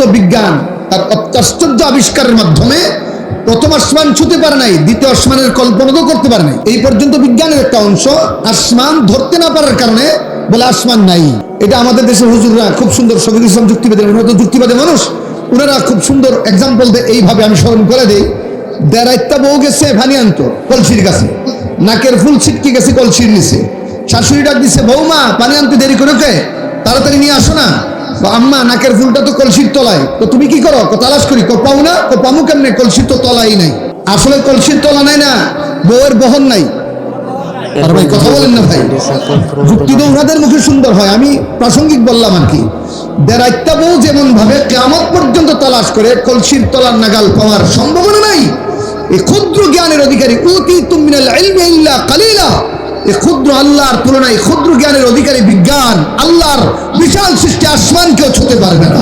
পর্যন্ত বিজ্ঞান তার অত্যাশ্চর্য আবিষ্কারের মাধ্যমে প্রথম আসমান ছুঁতে পারে নাই, দ্বিতীয় আসমানের কল্পনা তো করতে পারে নাই। এই পর্যন্ত বিজ্ঞানের একটা অংশ আসমান ধরতে না পারার কারণে বলে আসমান নাই। এটা আমাদের দেশের হুজুররা খুব সুন্দর, শফিকুল ইসলাম যুক্তিবাদী, ওনারা তো যুক্তিবাদী মানুষ, ওনারা খুব সুন্দর এক্সাম্পল দেয়। এইভাবে আমি স্মরণ করে দেই, দেড়াইত্তা বউ গেছে পানি আনতো কলসির কাছে, নাকের ফুল ছিটকে গেছে কলসির নিচে, শাশুড়ি ডাক দিচ্ছে, বৌমা পানি আনতে দেরি করে কে, তাড়াতাড়ি নিয়ে আসো না। আম্মা নাকের ফুলটা তো কলসির তলায়, তো তুমি কি করো, তালাশ করি, পাও না, পামু কেমনে, কলসির তো তলাই নাই। আসলে কলসির তলা নাই না, বউয়ের বহন নাই। আর ভাই কথা বলেন না ভাই, যুক্তি তো ওনাদের মুখে সুন্দর হয়, আমি প্রাসঙ্গিক বললাম আর কি। দেড়াইত্তা বউ যেমন ভাবে কিয়ামত পর্যন্ত তালাশ করে কলসির তলার নাগাল পাওয়ার সম্ভাবনা নাই, এই ক্ষুদ্র জ্ঞানের অধিকারী উতীতুম মিনাল ইলমি ইল্লা কালিলা, এই ক্ষুদ্র আল্লাহর তুলনায় ক্ষুদ্র জ্ঞানের অধিকারী বিজ্ঞান আল্লাহর বিশাল সৃষ্টি আসমানকেও ছুঁতে পারবে না।